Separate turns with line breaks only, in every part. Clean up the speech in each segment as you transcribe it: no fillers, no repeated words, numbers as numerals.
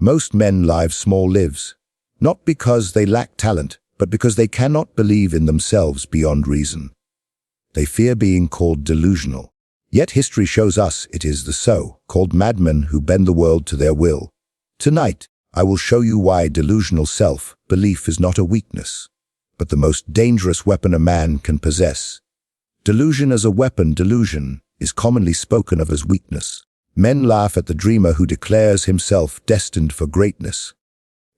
Most men live small lives, not because they lack talent, but because they cannot believe in themselves beyond reason. They fear being called delusional. Yet history shows us it is the so-called madmen who bend the world to their will. Tonight, I will show you why delusional self-belief is not a weakness, but the most dangerous weapon a man can possess. Delusion as a weapon. Delusion is commonly spoken of as weakness. Men laugh at the dreamer who declares himself destined for greatness.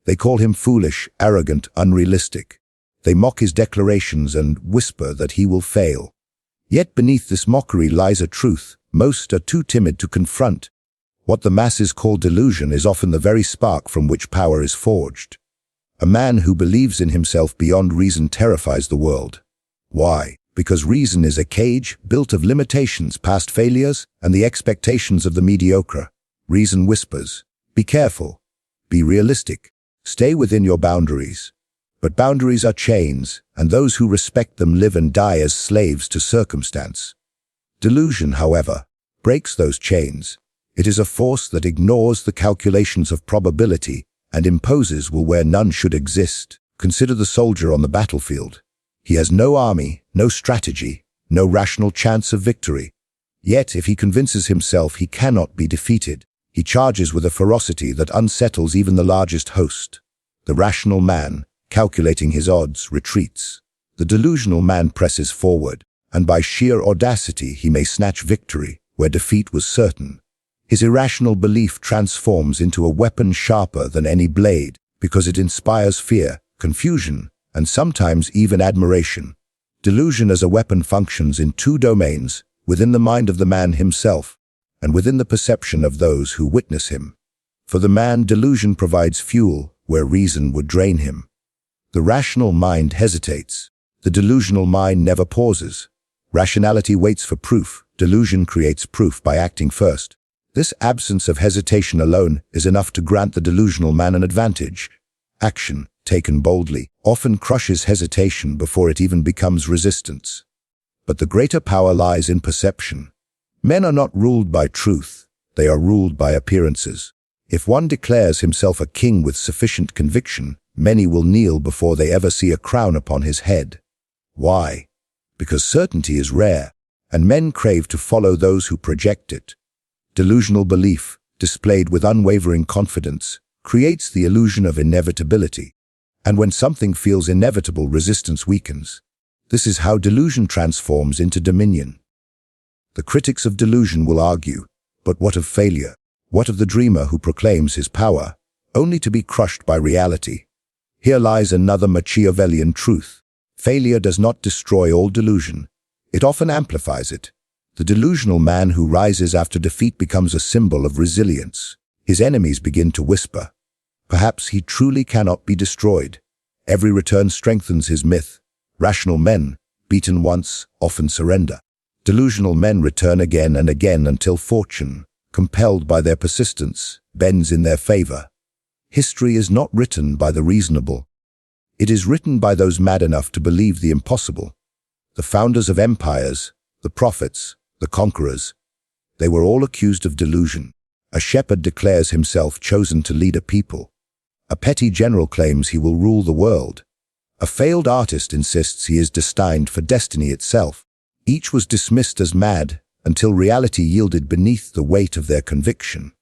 They call him foolish, arrogant, unrealistic. They mock his declarations and whisper that he will fail. Yet beneath this mockery lies a truth most are too timid to confront. What the masses call delusion is often the very spark from which power is forged. A man who believes in himself beyond reason terrifies the world. Why? Because reason is a cage built of limitations, past failures, and the expectations of the mediocre. Reason whispers, be careful, be realistic, stay within your boundaries. But boundaries are chains, and those who respect them live and die as slaves to circumstance. Delusion, however, breaks those chains. It is a force that ignores the calculations of probability and imposes will where none should exist. Consider the soldier on the battlefield. He has no army, no strategy, no rational chance of victory. Yet, if he convinces himself he cannot be defeated, he charges with a ferocity that unsettles even the largest host. The rational man, calculating his odds, retreats. The delusional man presses forward, and by sheer audacity he may snatch victory where defeat was certain. His irrational belief transforms into a weapon sharper than any blade because it inspires fear, confusion, and sometimes even admiration. Delusion as a weapon functions in two domains, within the mind of the man himself and within the perception of those who witness him. For the man, delusion provides fuel where reason would drain him. The rational mind hesitates. The delusional mind never pauses. Rationality waits for proof. Delusion creates proof by acting first. This absence of hesitation alone is enough to grant the delusional man an advantage. Action, taken boldly, often crushes hesitation before it even becomes resistance. But the greater power lies in perception. Men are not ruled by truth, they are ruled by appearances. If one declares himself a king with sufficient conviction, many will kneel before they ever see a crown upon his head. Why? Because certainty is rare, and men crave to follow those who project it. Delusional belief, displayed with unwavering confidence, creates the illusion of inevitability. And when something feels inevitable, resistance weakens. This is how delusion transforms into dominion. The critics of delusion will argue, but what of failure? What of the dreamer who proclaims his power, only to be crushed by reality? Here lies another Machiavellian truth. Failure does not destroy all delusion. It often amplifies it. The delusional man who rises after defeat becomes a symbol of resilience. His enemies begin to whisper. Perhaps he truly cannot be destroyed. Every return strengthens his myth. Rational men, beaten once, often surrender. Delusional men return again and again until fortune, compelled by their persistence, bends in their favor. History is not written by the reasonable. It is written by those mad enough to believe the impossible. The founders of empires, the prophets, the conquerors, they were all accused of delusion. A shepherd declares himself chosen to lead a people. A petty general claims he will rule the world. A failed artist insists he is destined for destiny itself. Each was dismissed as mad until reality yielded beneath the weight of their conviction.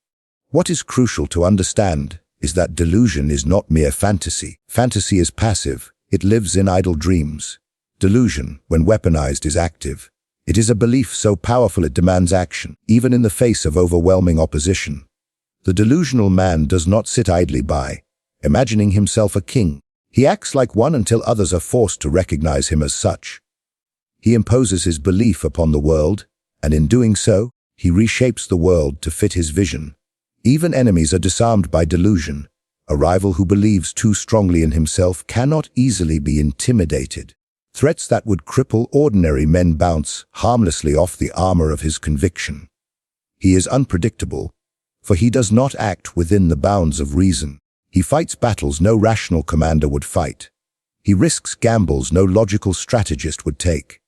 What is crucial to understand is that delusion is not mere fantasy. Fantasy is passive. It lives in idle dreams. Delusion, when weaponized, is active. It is a belief so powerful it demands action, even in the face of overwhelming opposition. The delusional man does not sit idly by, imagining himself a king. He acts like one until others are forced to recognize him as such. He imposes his belief upon the world, and in doing so, he reshapes the world to fit his vision. Even enemies are disarmed by delusion. A rival who believes too strongly in himself cannot easily be intimidated. Threats that would cripple ordinary men bounce harmlessly off the armor of his conviction. He is unpredictable, for he does not act within the bounds of reason. He fights battles no rational commander would fight. He risks gambles no logical strategist would take.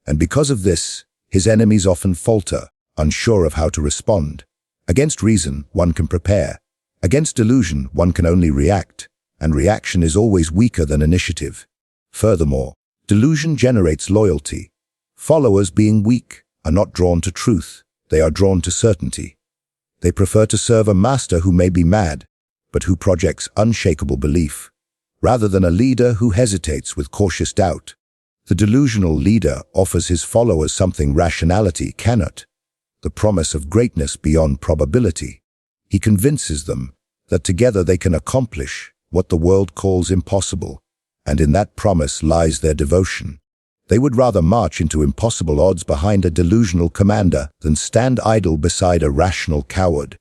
And because of this, his enemies often falter, unsure of how to respond. Against reason, one can prepare. Against delusion, one can only react, and reaction is always weaker than initiative. Furthermore, delusion generates loyalty. Followers, being weak, are not drawn to truth. They are drawn to certainty. They prefer to serve a master who may be mad, but who projects unshakable belief, rather than a leader who hesitates with cautious doubt. The delusional leader offers his followers something rationality cannot: the promise of greatness beyond probability. He convinces them that together they can accomplish what the world calls impossible, and in that promise lies their devotion. They would rather march into impossible odds behind a delusional commander than stand idle beside a rational coward.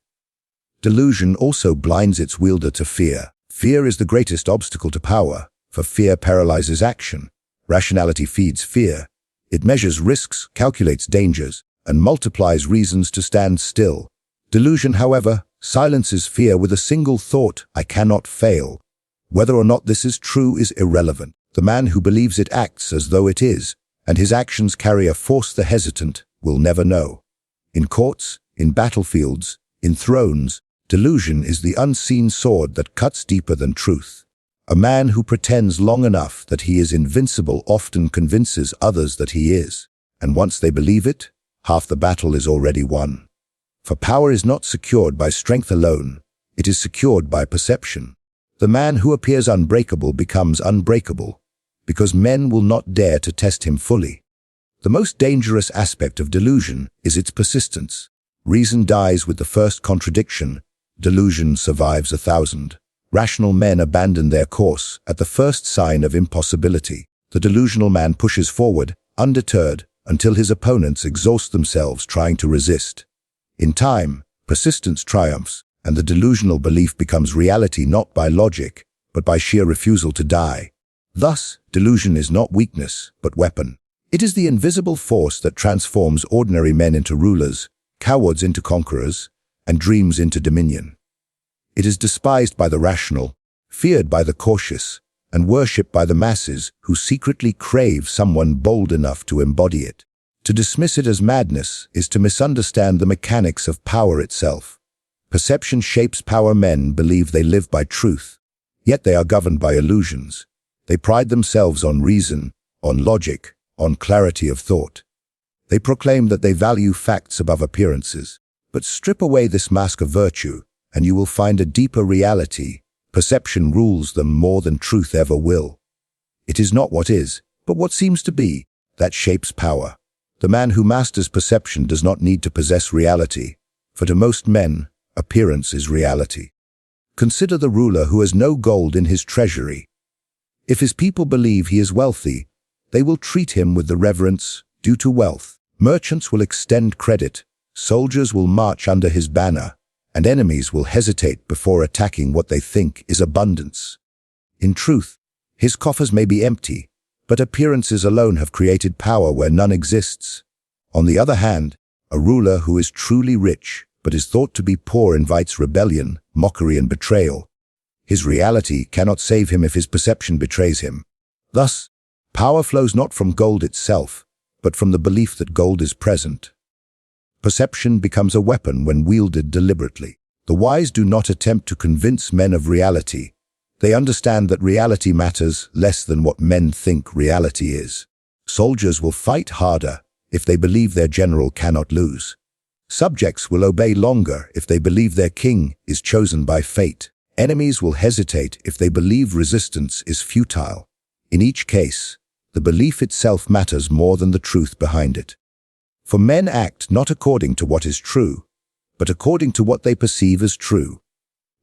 Delusion also blinds its wielder to fear. Fear is the greatest obstacle to power, for fear paralyzes action. Rationality feeds fear. It measures risks, calculates dangers, and multiplies reasons to stand still. Delusion, however, silences fear with a single thought: I cannot fail. Whether or not this is true is irrelevant. The man who believes it acts as though it is, and his actions carry a force the hesitant will never know. In courts, in battlefields, in thrones, delusion is the unseen sword that cuts deeper than truth. A man who pretends long enough that he is invincible often convinces others that he is, and once they believe it, half the battle is already won. For power is not secured by strength alone, it is secured by perception. The man who appears unbreakable becomes unbreakable, because men will not dare to test him fully. The most dangerous aspect of delusion is its persistence. Reason dies with the first contradiction. Delusion survives 1,000. Rational men abandon their course at the first sign of impossibility. The delusional man pushes forward, undeterred, until his opponents exhaust themselves trying to resist. In time, persistence triumphs, and the delusional belief becomes reality not by logic, but by sheer refusal to die. Thus, delusion is not weakness, but weapon. It is the invisible force that transforms ordinary men into rulers, cowards into conquerors, and dreams into dominion. It is despised by the rational, feared by the cautious, and worshipped by the masses who secretly crave someone bold enough to embody it. To dismiss it as madness is to misunderstand the mechanics of power itself. Perception shapes power. Men believe they live by truth, yet they are governed by illusions. They pride themselves on reason, on logic, on clarity of thought. They proclaim that they value facts above appearances. But strip away this mask of virtue, and you will find a deeper reality. Perception rules them more than truth ever will. It is not what is, but what seems to be, that shapes power. The man who masters perception does not need to possess reality, for to most men, appearance is reality. Consider the ruler who has no gold in his treasury. If his people believe he is wealthy, they will treat him with the reverence due to wealth. Merchants will extend credit, soldiers will march under his banner, and enemies will hesitate before attacking what they think is abundance. In truth, his coffers may be empty, but appearances alone have created power where none exists. On the other hand, a ruler who is truly rich but is thought to be poor invites rebellion, mockery, and betrayal. His reality cannot save him if his perception betrays him. Thus, power flows not from gold itself, but from the belief that gold is present. Perception becomes a weapon when wielded deliberately. The wise do not attempt to convince men of reality. They understand that reality matters less than what men think reality is. Soldiers will fight harder if they believe their general cannot lose. Subjects will obey longer if they believe their king is chosen by fate. Enemies will hesitate if they believe resistance is futile. In each case, the belief itself matters more than the truth behind it. For men act not according to what is true, but according to what they perceive as true.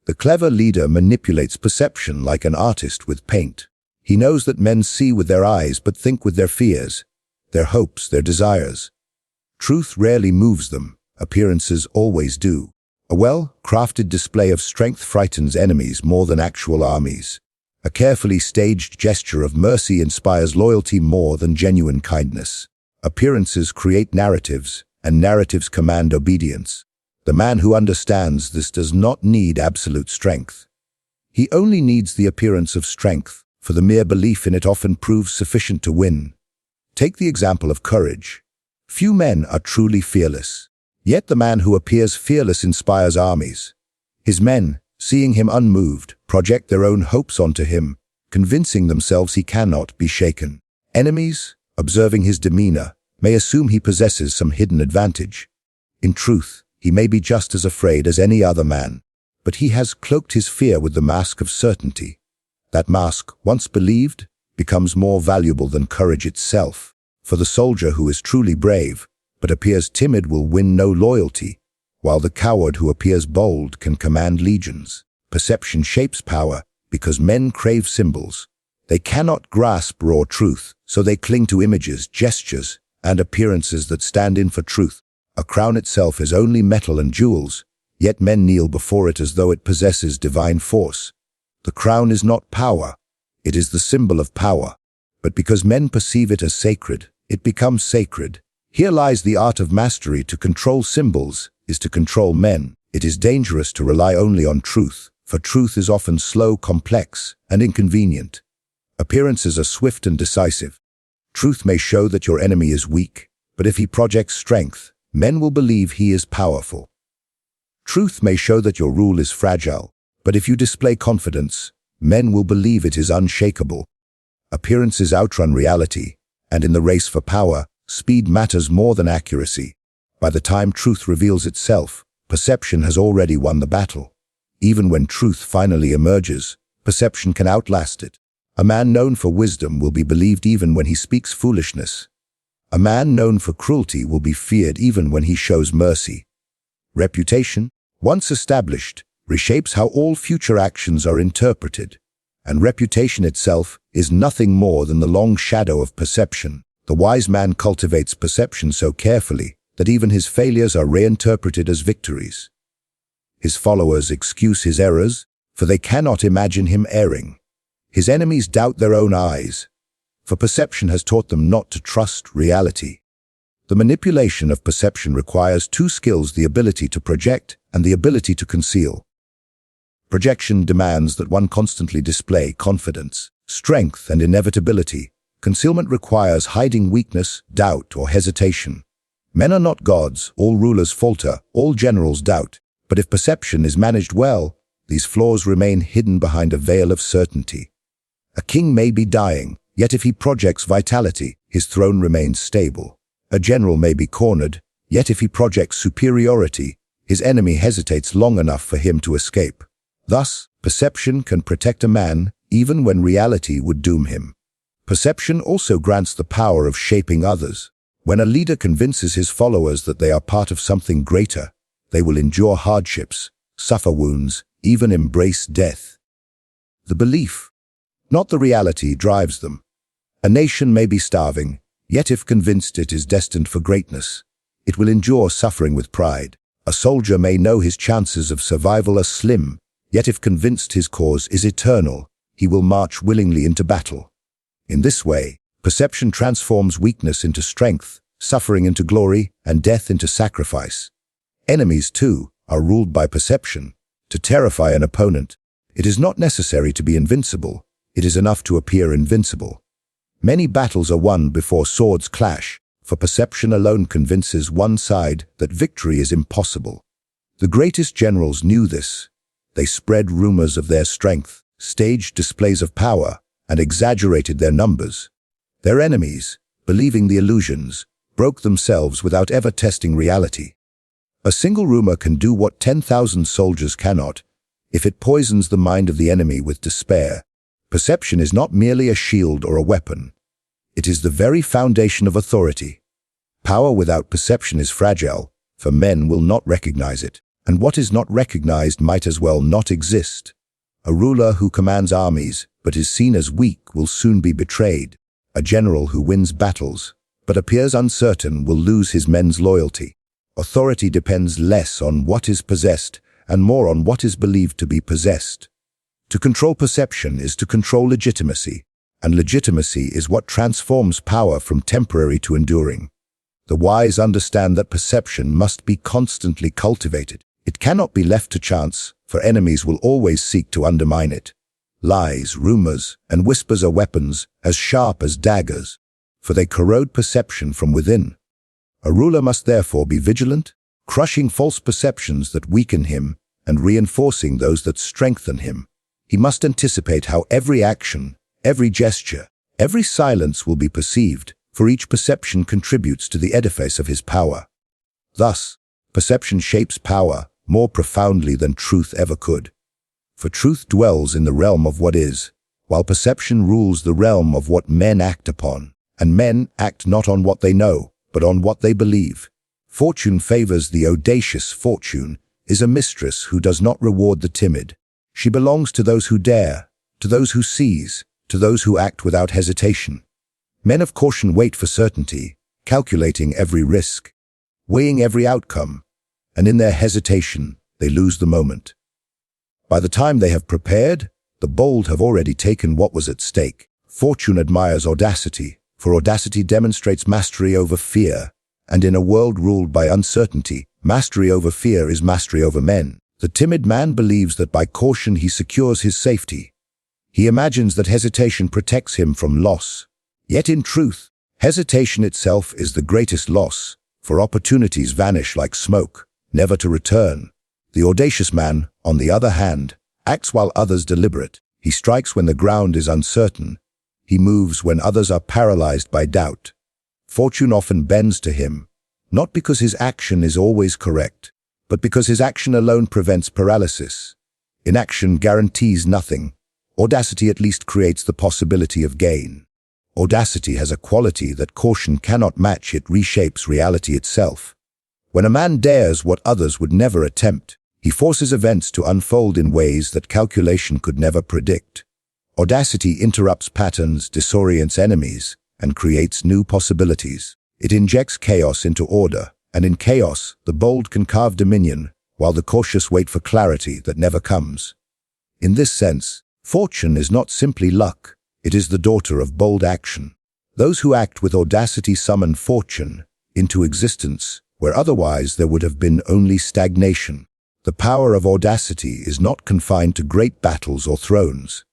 The clever leader manipulates perception like an artist with paint. He knows that men see with their eyes but think with their fears, their hopes, their desires. Truth rarely moves them, appearances always do. A well-crafted display of strength frightens enemies more than actual armies. A carefully staged gesture of mercy inspires loyalty more than genuine kindness. Appearances create narratives, and narratives command obedience. The man who understands this does not need absolute strength. He only needs the appearance of strength, for the mere belief in it often proves sufficient to win. Take the example of courage. Few men are truly fearless. Yet the man who appears fearless inspires armies. His men, seeing him unmoved, project their own hopes onto him, convincing themselves he cannot be shaken. Enemies, observing his demeanor, may assume he possesses some hidden advantage. In truth, he may be just as afraid as any other man, but he has cloaked his fear with the mask of certainty. That mask, once believed, becomes more valuable than courage itself. For the soldier who is truly brave, but appears timid, will win no loyalty, while the coward who appears bold can command legions. Perception shapes power because men crave symbols. They cannot grasp raw truth, so they cling to images, gestures, and appearances that stand in for truth. A crown itself is only metal and jewels, yet men kneel before it as though it possesses divine force. The crown is not power, it is the symbol of power. But because men perceive it as sacred, it becomes sacred. Here lies the art of mastery. To control symbols is to control men. It is dangerous to rely only on truth, for truth is often slow, complex, and inconvenient. Appearances are swift and decisive. Truth may show that your enemy is weak, but if he projects strength, men will believe he is powerful. Truth may show that your rule is fragile, but if you display confidence, men will believe it is unshakable. Appearances outrun reality, and in the race for power, speed matters more than accuracy. By the time truth reveals itself, perception has already won the battle. Even when truth finally emerges, perception can outlast it. A man known for wisdom will be believed even when he speaks foolishness. A man known for cruelty will be feared even when he shows mercy. Reputation, once established, reshapes how all future actions are interpreted. And reputation itself is nothing more than the long shadow of perception. The wise man cultivates perception so carefully that even his failures are reinterpreted as victories. His followers excuse his errors, for they cannot imagine him erring. His enemies doubt their own eyes, for perception has taught them not to trust reality. The manipulation of perception requires two skills: the ability to project and the ability to conceal. Projection demands that one constantly display confidence, strength, and inevitability. Concealment requires hiding weakness, doubt, or hesitation. Men are not gods, all rulers falter, all generals doubt. But if perception is managed well, these flaws remain hidden behind a veil of certainty. A king may be dying, yet if he projects vitality, his throne remains stable. A general may be cornered, yet if he projects superiority, his enemy hesitates long enough for him to escape. Thus, perception can protect a man even when reality would doom him. Perception also grants the power of shaping others. When a leader convinces his followers that they are part of something greater, they will endure hardships, suffer wounds, even embrace death. The belief, not the reality, drives them. A nation may be starving, yet if convinced it is destined for greatness, it will endure suffering with pride. A soldier may know his chances of survival are slim, yet if convinced his cause is eternal, he will march willingly into battle. In this way, perception transforms weakness into strength, suffering into glory, and death into sacrifice. Enemies, too, are ruled by perception. To terrify an opponent, it is not necessary to be invincible. It is enough to appear invincible. Many battles are won before swords clash, for perception alone convinces one side that victory is impossible. The greatest generals knew this. They spread rumors of their strength, staged displays of power, and exaggerated their numbers. Their enemies, believing the illusions, broke themselves without ever testing reality. A single rumor can do what 10,000 soldiers cannot, if it poisons the mind of the enemy with despair. Perception is not merely a shield or a weapon. It is the very foundation of authority. Power without perception is fragile, for men will not recognize it, and what is not recognized might as well not exist. A ruler who commands armies but is seen as weak will soon be betrayed. A general who wins battles but appears uncertain will lose his men's loyalty. Authority depends less on what is possessed and more on what is believed to be possessed. To control perception is to control legitimacy, and legitimacy is what transforms power from temporary to enduring. The wise understand that perception must be constantly cultivated. It cannot be left to chance, for enemies will always seek to undermine it. Lies, rumors, and whispers are weapons as sharp as daggers, for they corrode perception from within. A ruler must therefore be vigilant, crushing false perceptions that weaken him and reinforcing those that strengthen him. He must anticipate how every action, every gesture, every silence will be perceived, for each perception contributes to the edifice of his power. Thus, perception shapes power more profoundly than truth ever could. For truth dwells in the realm of what is, while perception rules the realm of what men act upon, and men act not on what they know, but on what they believe. Fortune favors the audacious. Fortune is a mistress who does not reward the timid. She belongs to those who dare, to those who seize, to those who act without hesitation. Men of caution wait for certainty, calculating every risk, weighing every outcome, and in their hesitation, they lose the moment. By the time they have prepared, the bold have already taken what was at stake. Fortune admires audacity, for audacity demonstrates mastery over fear, and in a world ruled by uncertainty, mastery over fear is mastery over men. The timid man believes that by caution he secures his safety. He imagines that hesitation protects him from loss. Yet in truth, hesitation itself is the greatest loss, for opportunities vanish like smoke, never to return. The audacious man, on the other hand, acts while others deliberate. He strikes when the ground is uncertain. He moves when others are paralyzed by doubt. Fortune often bends to him, not because his action is always correct, but because his action alone prevents paralysis. Inaction guarantees nothing. Audacity at least creates the possibility of gain. Audacity has a quality that caution cannot match. It reshapes reality itself. When a man dares what others would never attempt, he forces events to unfold in ways that calculation could never predict. Audacity interrupts patterns, disorients enemies, and creates new possibilities. It injects chaos into order, and in chaos, the bold can carve dominion, while the cautious wait for clarity that never comes. In this sense, fortune is not simply luck, it is the daughter of bold action. Those who act with audacity summon fortune into existence, where otherwise there would have been only stagnation. The power of audacity is not confined to great battles or thrones.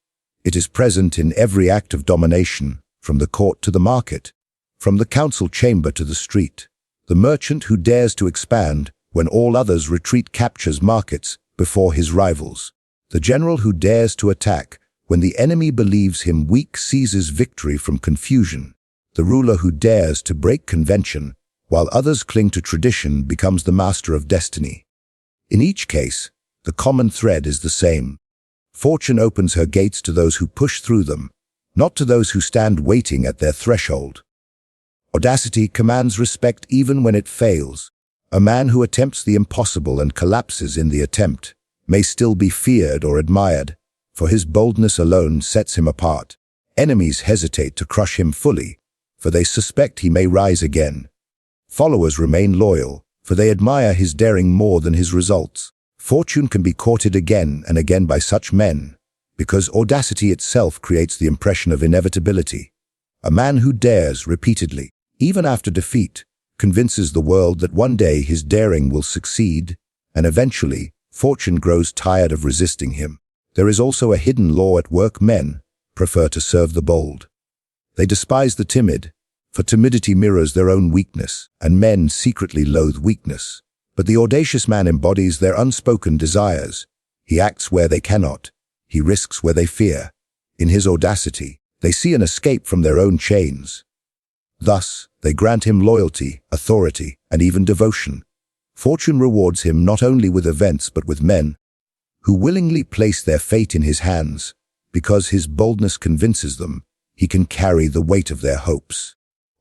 It is present in every act of domination, from the court to the market, from the council chamber to the street. The merchant who dares to expand when all others retreat captures markets before his rivals. The general who dares to attack when the enemy believes him weak seizes victory from confusion. The ruler who dares to break convention while others cling to tradition becomes the master of destiny. In each case, the common thread is the same. Fortune opens her gates to those who push through them, not to those who stand waiting at their threshold. Audacity commands respect even when it fails. A man who attempts the impossible and collapses in the attempt may still be feared or admired, for his boldness alone sets him apart. Enemies hesitate to crush him fully, for they suspect he may rise again. Followers remain loyal, for they admire his daring more than his results. Fortune can be courted again and again by such men, because audacity itself creates the impression of inevitability. A man who dares repeatedly, even after defeat, convinces the world that one day his daring will succeed, and eventually, fortune grows tired of resisting him. There is also a hidden law at work. Men prefer to serve the bold. They despise the timid, for timidity mirrors their own weakness, and men secretly loathe weakness. But the audacious man embodies their unspoken desires. He acts where they cannot. He risks where they fear. In his audacity, they see an escape from their own chains. Thus, they grant him loyalty, authority, and even devotion. Fortune rewards him not only with events but with men who willingly place their fate in his hands, because his boldness convinces them he can carry the weight of their hopes.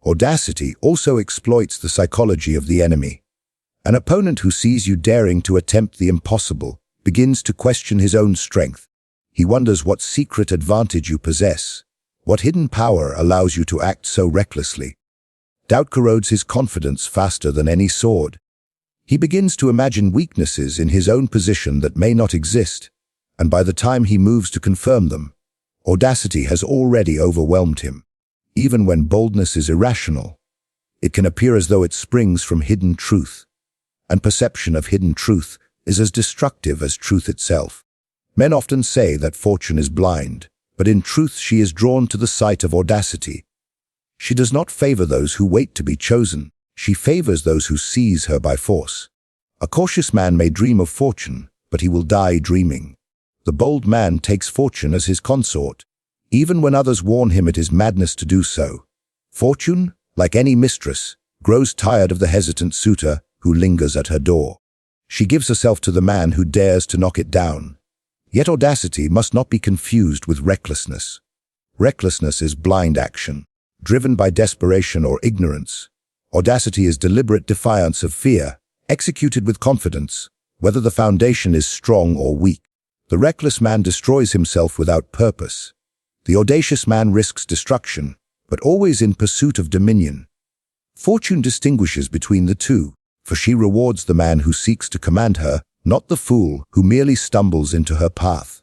Audacity also exploits the psychology of the enemy. An opponent who sees you daring to attempt the impossible begins to question his own strength. He wonders what secret advantage you possess, what hidden power allows you to act so recklessly. Doubt corrodes his confidence faster than any sword. He begins to imagine weaknesses in his own position that may not exist, and by the time he moves to confirm them, audacity has already overwhelmed him. Even when boldness is irrational, it can appear as though it springs from hidden truth, and perception of hidden truth is as destructive as truth itself. Men often say that fortune is blind, but in truth she is drawn to the sight of audacity. She does not favor those who wait to be chosen. She favors those who seize her by force. A cautious man may dream of fortune, but he will die dreaming. The bold man takes fortune as his consort, even when others warn him it is madness to do so. Fortune, like any mistress, grows tired of the hesitant suitor who lingers at her door. She gives herself to the man who dares to knock it down. Yet audacity must not be confused with recklessness. Recklessness is blind action, driven by desperation or ignorance. Audacity is deliberate defiance of fear, executed with confidence, whether the foundation is strong or weak. The reckless man destroys himself without purpose. The audacious man risks destruction, but always in pursuit of dominion. Fortune distinguishes between the two, for she rewards the man who seeks to command her, not the fool who merely stumbles into her path.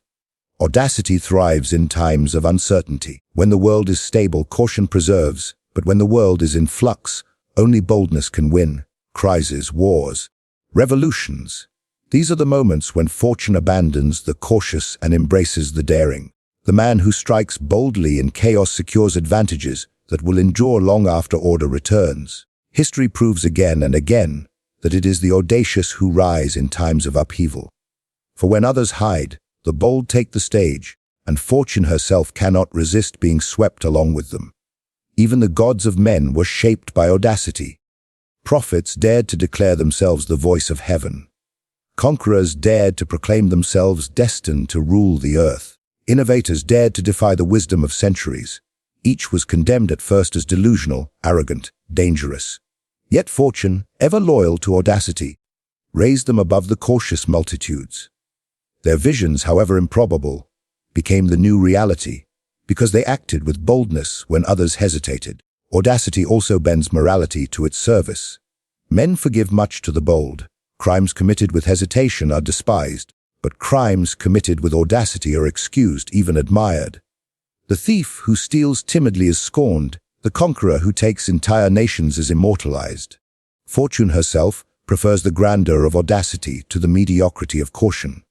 Audacity thrives in times of uncertainty. When the world is stable, caution preserves, but when the world is in flux, only boldness can win. Crises, wars, revolutions. These are the moments when fortune abandons the cautious and embraces the daring. The man who strikes boldly in chaos secures advantages that will endure long after order returns. History proves again and again that it is the audacious who rise in times of upheaval. For when others hide, the bold take the stage, and fortune herself cannot resist being swept along with them. Even the gods of men were shaped by audacity. Prophets dared to declare themselves the voice of heaven. Conquerors dared to proclaim themselves destined to rule the earth. Innovators dared to defy the wisdom of centuries. Each was condemned at first as delusional, arrogant, dangerous. Yet fortune, ever loyal to audacity, raised them above the cautious multitudes. Their visions, however improbable, became the new reality, because they acted with boldness when others hesitated. Audacity also bends morality to its service. Men forgive much to the bold. Crimes committed with hesitation are despised, but crimes committed with audacity are excused, even admired. The thief who steals timidly is scorned. The conqueror who takes entire nations is immortalized. Fortune herself prefers the grandeur of audacity to the mediocrity of caution.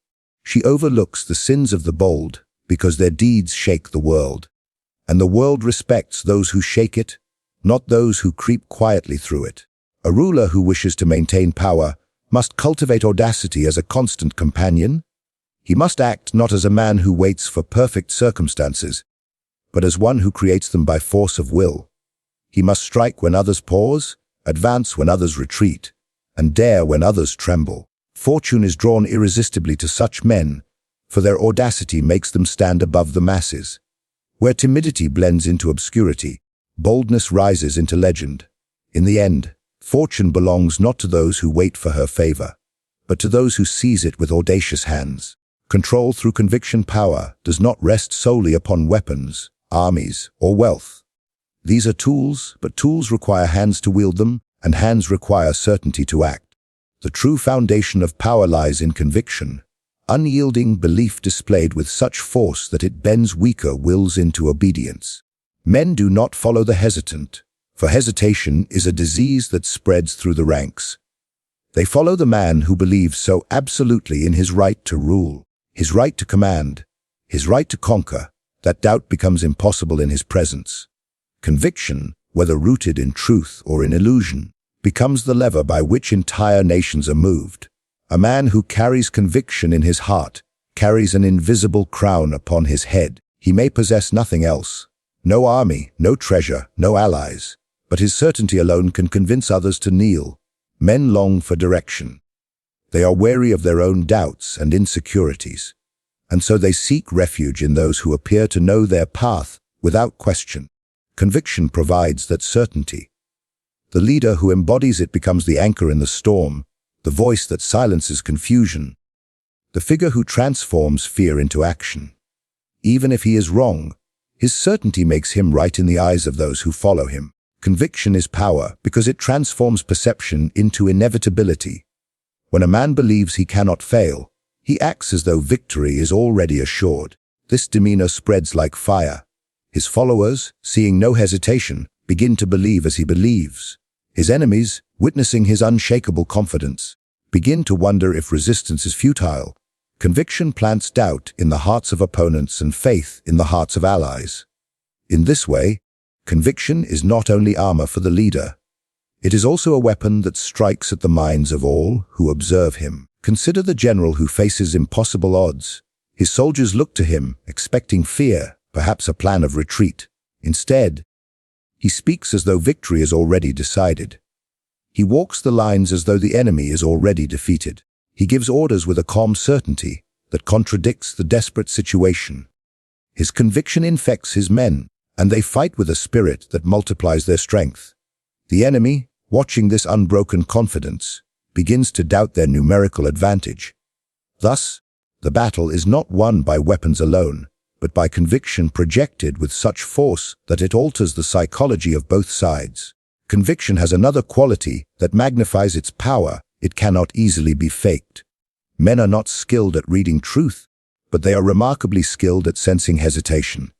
She overlooks the sins of the bold because their deeds shake the world. And the world respects those who shake it, not those who creep quietly through it. A ruler who wishes to maintain power must cultivate audacity as a constant companion. He must act not as a man who waits for perfect circumstances, but as one who creates them by force of will. He must strike when others pause, advance when others retreat, and dare when others tremble. Fortune is drawn irresistibly to such men, for their audacity makes them stand above the masses. Where timidity blends into obscurity, boldness rises into legend. In the end, fortune belongs not to those who wait for her favor, but to those who seize it with audacious hands. Control through conviction power does not rest solely upon weapons, armies, or wealth. These are tools, but tools require hands to wield them, and hands require certainty to act. The true foundation of power lies in conviction, unyielding belief displayed with such force that it bends weaker wills into obedience. Men do not follow the hesitant, for hesitation is a disease that spreads through the ranks. They follow the man who believes so absolutely in his right to rule, his right to command, his right to conquer, that doubt becomes impossible in his presence. Conviction, whether rooted in truth or in illusion, becomes the lever by which entire nations are moved. A man who carries conviction in his heart carries an invisible crown upon his head. He may possess nothing else, no army, no treasure, no allies, but his certainty alone can convince others to kneel. Men long for direction. They are wary of their own doubts and insecurities, and so they seek refuge in those who appear to know their path without question. Conviction provides that certainty. The leader who embodies it becomes the anchor in the storm, the voice that silences confusion, the figure who transforms fear into action. Even if he is wrong, his certainty makes him right in the eyes of those who follow him. Conviction is power because it transforms perception into inevitability. When a man believes he cannot fail, he acts as though victory is already assured. This demeanor spreads like fire. His followers, seeing no hesitation, begin to believe as he believes. His enemies, witnessing his unshakable confidence, begin to wonder if resistance is futile. Conviction plants doubt in the hearts of opponents and faith in the hearts of allies. In this way, conviction is not only armor for the leader, it is also a weapon that strikes at the minds of all who observe him. Consider the general who faces impossible odds. His soldiers look to him, expecting fear, perhaps a plan of retreat. Instead, he speaks as though victory is already decided. He walks the lines as though the enemy is already defeated. He gives orders with a calm certainty that contradicts the desperate situation. His conviction infects his men, and they fight with a spirit that multiplies their strength. The enemy, watching this unbroken confidence, begins to doubt their numerical advantage. Thus, the battle is not won by weapons alone, but by conviction projected with such force that it alters the psychology of both sides. Conviction has another quality that magnifies its power. It cannot easily be faked. Men are not skilled at reading truth, but they are remarkably skilled at sensing hesitation.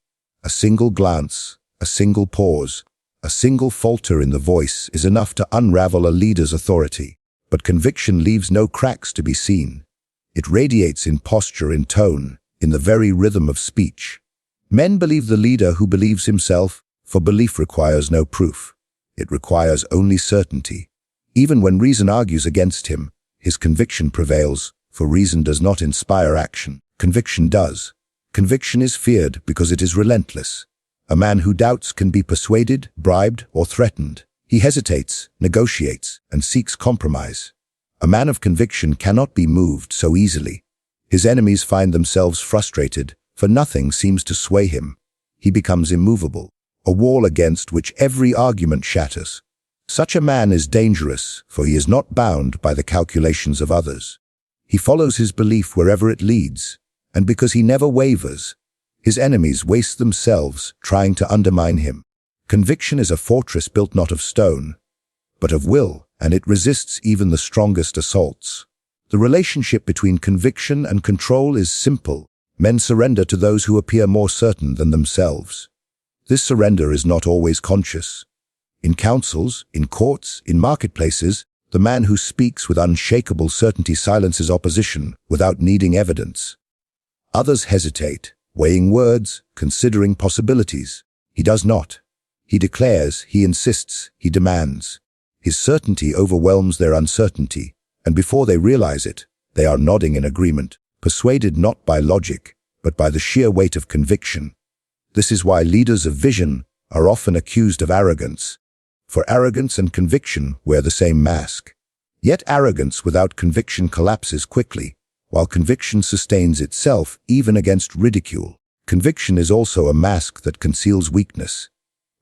A single glance, a single pause, a single falter in the voice is enough to unravel a leader's authority. But conviction leaves no cracks to be seen. It radiates in posture, in tone, in the very rhythm of speech. Men believe the leader who believes himself, for belief requires no proof. It requires only certainty. Even when reason argues against him, his conviction prevails, for reason does not inspire action. Conviction does. Conviction is feared because it is relentless. A man who doubts can be persuaded, bribed, or threatened. He hesitates, negotiates, and seeks compromise. A man of conviction cannot be moved so easily. His enemies find themselves frustrated, for nothing seems to sway him. He becomes immovable, a wall against which every argument shatters. Such a man is dangerous, for he is not bound by the calculations of others. He follows his belief wherever it leads, and because he never wavers, his enemies waste themselves trying to undermine him. Conviction is a fortress built not of stone, but of will, and it resists even the strongest assaults. The relationship between conviction and control is simple. Men surrender to those who appear more certain than themselves. This surrender is not always conscious. In councils, in courts, in marketplaces, the man who speaks with unshakable certainty silences opposition without needing evidence. Others hesitate, weighing words, considering possibilities. He does not. He declares, he insists, he demands. His certainty overwhelms their uncertainty, and before they realize it, they are nodding in agreement, persuaded not by logic, but by the sheer weight of conviction. This is why leaders of vision are often accused of arrogance, for arrogance and conviction wear the same mask. Yet arrogance without conviction collapses quickly, while conviction sustains itself even against ridicule. Conviction is also a mask that conceals weakness.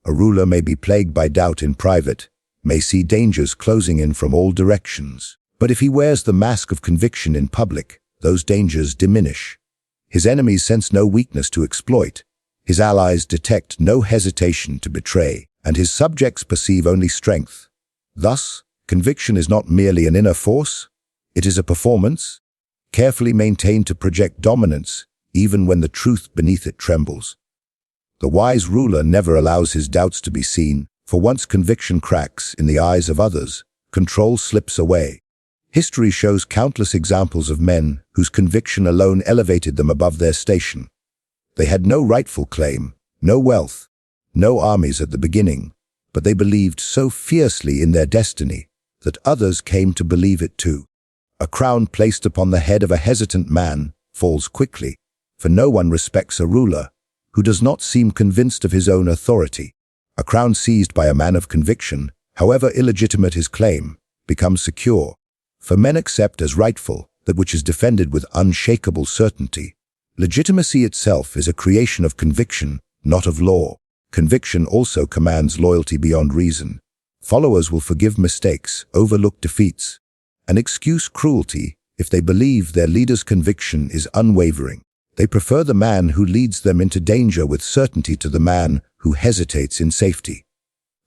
A ruler may be plagued by doubt in private, may see dangers closing in from all directions. But if he wears the mask of conviction in public, those dangers diminish. His enemies sense no weakness to exploit. His allies detect no hesitation to betray, and his subjects perceive only strength. Thus, conviction is not merely an inner force, it is a performance, carefully maintained to project dominance, even when the truth beneath it trembles. The wise ruler never allows his doubts to be seen, for once conviction cracks in the eyes of others, control slips away. History shows countless examples of men whose conviction alone elevated them above their station. They had no rightful claim, no wealth, no armies at the beginning, but they believed so fiercely in their destiny that others came to believe it too. A crown placed upon the head of a hesitant man falls quickly, for no one respects a ruler who does not seem convinced of his own authority. A crown seized by a man of conviction, however illegitimate his claim, becomes secure, for men accept as rightful that which is defended with unshakable certainty. Legitimacy itself is a creation of conviction, not of law. Conviction also commands loyalty beyond reason. Followers will forgive mistakes, overlook defeats, and excuse cruelty if they believe their leader's conviction is unwavering. They prefer the man who leads them into danger with certainty to the man who hesitates in safety.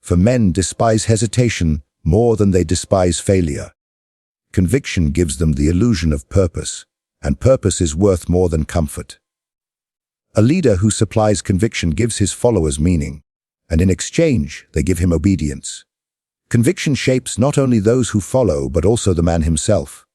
For men despise hesitation more than they despise failure. Conviction gives them the illusion of purpose, and purpose is worth more than comfort. A leader who supplies conviction gives his followers meaning, and in exchange they give him obedience. Conviction shapes not only those who follow but also the man himself.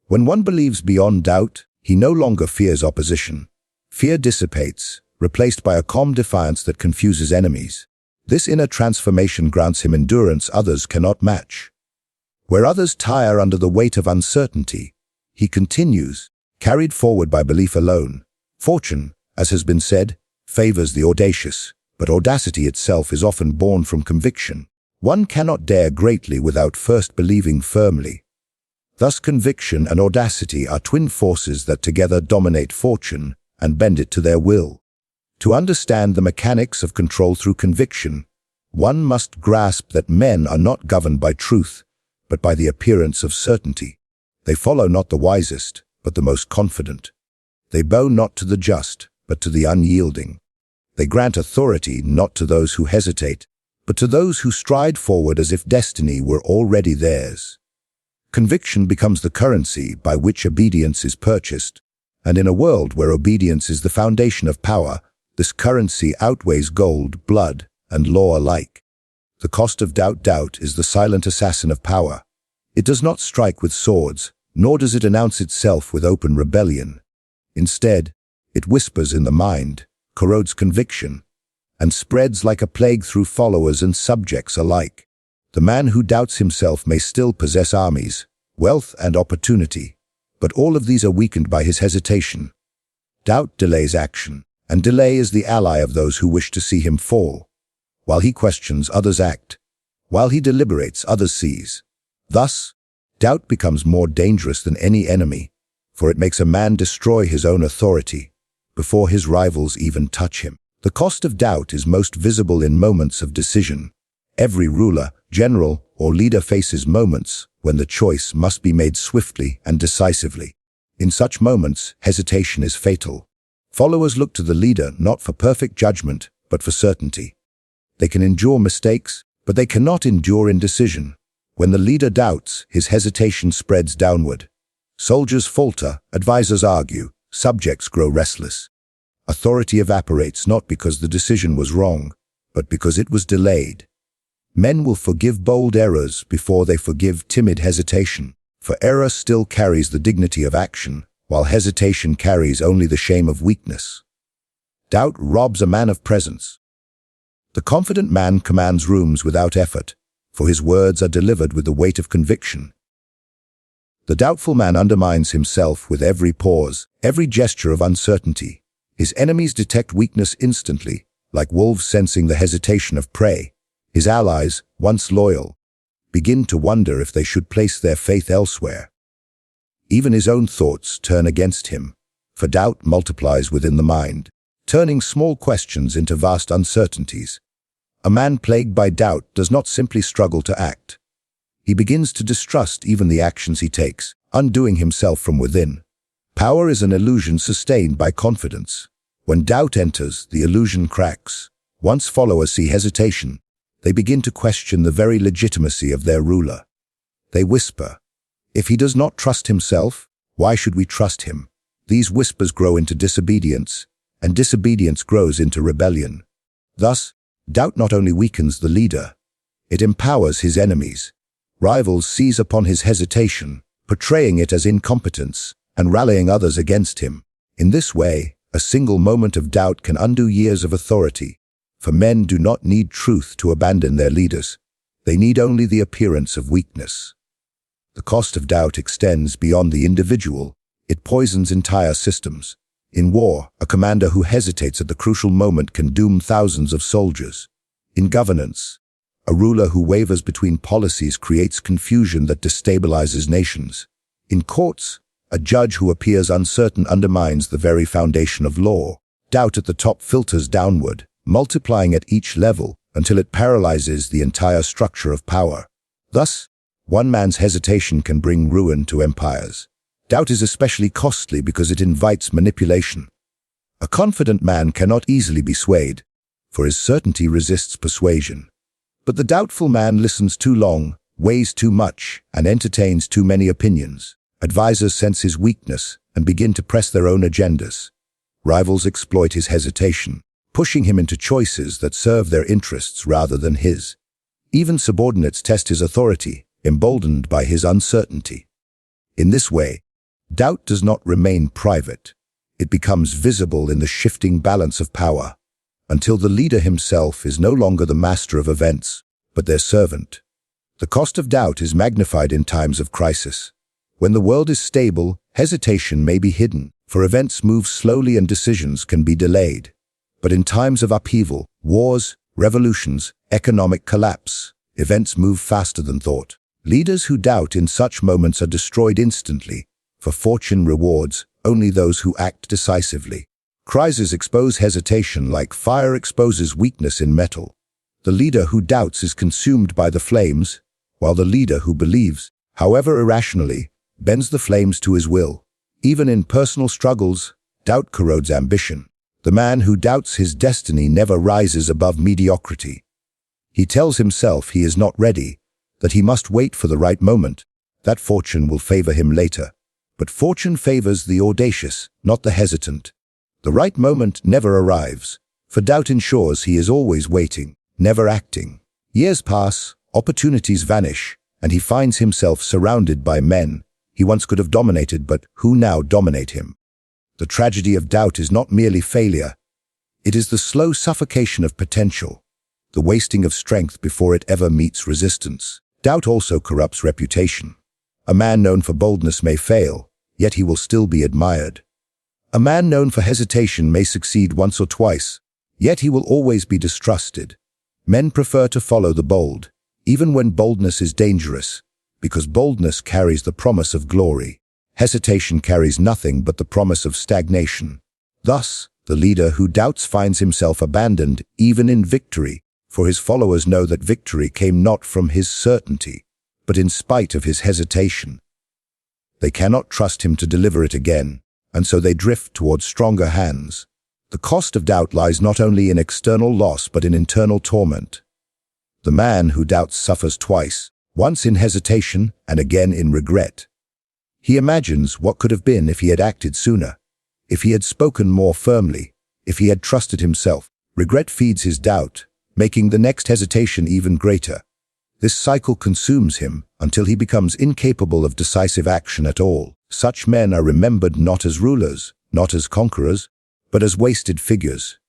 When one believes beyond doubt, he no longer fears opposition. Fear dissipates, replaced by a calm defiance that confuses enemies. This inner transformation grants him endurance others cannot match. Where others tire under the weight of uncertainty, He continues, carried forward by belief alone. Fortune, as has been said, favors the audacious, but audacity itself is often born from conviction. One cannot dare greatly without first believing firmly. Thus conviction and audacity are twin forces that together dominate fortune and bend it to their will. To understand the mechanics of control through conviction, one must grasp that men are not governed by truth, but by the appearance of certainty. They follow not the wisest, but the most confident. They bow not to the just, but to the unyielding. They grant authority not to those who hesitate, but to those who stride forward as if destiny were already theirs. Conviction becomes the currency by which obedience is purchased, and in a world where obedience is the foundation of power, this currency outweighs gold, blood, and law alike. The cost of doubt is the silent assassin of power. It does not strike with swords, nor does it announce itself with open rebellion. Instead, it whispers in the mind, corrodes conviction, and spreads like a plague through followers and subjects alike. The man who doubts himself may still possess armies, wealth, and opportunity, but all of these are weakened by his hesitation. Doubt delays action, and delay is the ally of those who wish to see him fall. While he questions, others act. While he deliberates, others seize. Thus, doubt becomes more dangerous than any enemy, for it makes a man destroy his own authority before his rivals even touch him. The cost of doubt is most visible in moments of decision. Every ruler, general, or leader faces moments when the choice must be made swiftly and decisively. In such moments, hesitation is fatal. Followers look to the leader not for perfect judgment, but for certainty. They can endure mistakes, but they cannot endure indecision. When the leader doubts, his hesitation spreads downward. Soldiers falter, advisors argue, subjects grow restless. Authority evaporates not because the decision was wrong, but because it was delayed. Men will forgive bold errors before they forgive timid hesitation, for error still carries the dignity of action, while hesitation carries only the shame of weakness. Doubt robs a man of presence. The confident man commands rooms without effort, for his words are delivered with the weight of conviction. The doubtful man undermines himself with every pause, every gesture of uncertainty. His enemies detect weakness instantly, like wolves sensing the hesitation of prey. His allies, once loyal, begin to wonder if they should place their faith elsewhere. Even his own thoughts turn against him, for doubt multiplies within the mind, turning small questions into vast uncertainties. A man plagued by doubt does not simply struggle to act. He begins to distrust even the actions he takes, undoing himself from within. Power is an illusion sustained by confidence. When doubt enters, the illusion cracks. Once followers see hesitation, they begin to question the very legitimacy of their ruler. They whisper, "If he does not trust himself, why should we trust him?" These whispers grow into disobedience, and disobedience grows into rebellion. Thus, doubt not only weakens the leader, it empowers his enemies. Rivals seize upon his hesitation, portraying it as incompetence and rallying others against him. In this way, a single moment of doubt can undo years of authority. For men do not need truth to abandon their leaders. They need only the appearance of weakness. The cost of doubt extends beyond the individual. It poisons entire systems. In war, a commander who hesitates at the crucial moment can doom thousands of soldiers. In governance, a ruler who wavers between policies creates confusion that destabilizes nations. In courts, a judge who appears uncertain undermines the very foundation of law. Doubt at the top filters downward, multiplying at each level until it paralyzes the entire structure of power. Thus, one man's hesitation can bring ruin to empires. Doubt is especially costly because it invites manipulation. A confident man cannot easily be swayed, for his certainty resists persuasion. But the doubtful man listens too long, weighs too much, and entertains too many opinions. Advisors sense his weakness and begin to press their own agendas. Rivals exploit his hesitation, pushing him into choices that serve their interests rather than his. Even subordinates test his authority, emboldened by his uncertainty. In this way, doubt does not remain private. It becomes visible in the shifting balance of power, until the leader himself is no longer the master of events, but their servant. The cost of doubt is magnified in times of crisis. When the world is stable, hesitation may be hidden, for events move slowly and decisions can be delayed. But in times of upheaval, wars, revolutions, economic collapse, events move faster than thought. Leaders who doubt in such moments are destroyed instantly, for fortune rewards only those who act decisively. Crises expose hesitation like fire exposes weakness in metal. The leader who doubts is consumed by the flames, while the leader who believes, however irrationally, bends the flames to his will. Even in personal struggles, doubt corrodes ambition. The man who doubts his destiny never rises above mediocrity. He tells himself he is not ready, that he must wait for the right moment, that fortune will favor him later. But fortune favors the audacious, not the hesitant. The right moment never arrives, for doubt ensures he is always waiting, never acting. Years pass, opportunities vanish, and he finds himself surrounded by men he once could have dominated but who now dominate him. The tragedy of doubt is not merely failure. It is the slow suffocation of potential, the wasting of strength before it ever meets resistance. Doubt also corrupts reputation. A man known for boldness may fail, yet he will still be admired. A man known for hesitation may succeed once or twice, yet he will always be distrusted. Men prefer to follow the bold, even when boldness is dangerous, because boldness carries the promise of glory. Hesitation carries nothing but the promise of stagnation. Thus, the leader who doubts finds himself abandoned even in victory, for his followers know that victory came not from his certainty, but in spite of his hesitation. They cannot trust him to deliver it again, and so they drift towards stronger hands. The cost of doubt lies not only in external loss but in internal torment. The man who doubts suffers twice, once in hesitation and again in regret. He imagines what could have been if he had acted sooner, if he had spoken more firmly, if he had trusted himself. Regret feeds his doubt, making the next hesitation even greater. This cycle consumes him until he becomes incapable of decisive action at all. Such men are remembered not as rulers, not as conquerors, but as wasted figures.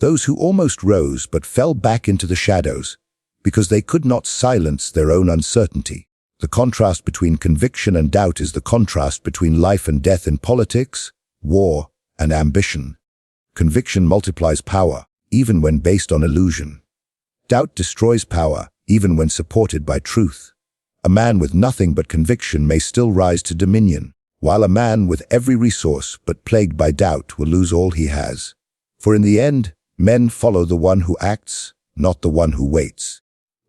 Those who almost rose but fell back into the shadows, because they could not silence their own uncertainty. The contrast between conviction and doubt is the contrast between life and death in politics, war, and ambition. Conviction multiplies power, even when based on illusion. Doubt destroys power, even when supported by truth. A man with nothing but conviction may still rise to dominion, while a man with every resource but plagued by doubt will lose all he has. For in the end, men follow the one who acts, not the one who waits.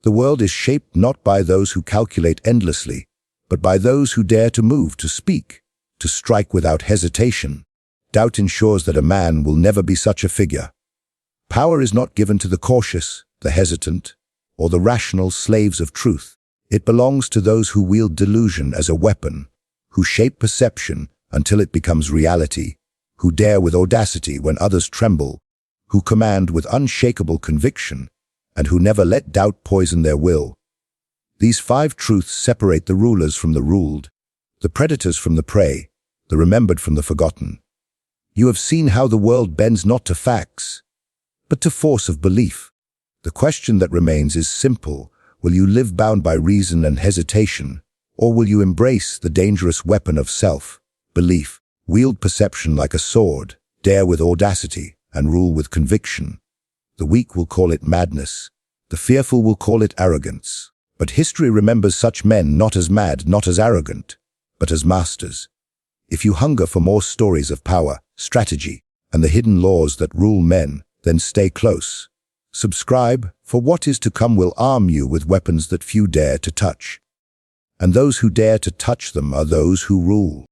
The world is shaped not by those who calculate endlessly, but by those who dare to move, to speak, to strike without hesitation. Doubt ensures that a man will never be such a figure. Power is not given to the cautious, the hesitant, or the rational slaves of truth. It belongs to those who wield delusion as a weapon, who shape perception until it becomes reality, who dare with audacity when others tremble, who command with unshakable conviction, and who never let doubt poison their will. These 5 truths separate the rulers from the ruled, the predators from the prey, the remembered from the forgotten. You have seen how the world bends not to facts, but to force of belief. The question that remains is simple. Will you live bound by reason and hesitation, or will you embrace the dangerous weapon of self-belief, wield perception like a sword, dare with audacity, and rule with conviction? The weak will call it madness. The fearful will call it arrogance. But history remembers such men not as mad, not as arrogant, but as masters. If you hunger for more stories of power, strategy, and the hidden laws that rule men, then stay close. Subscribe, for what is to come will arm you with weapons that few dare to touch. And those who dare to touch them are those who rule.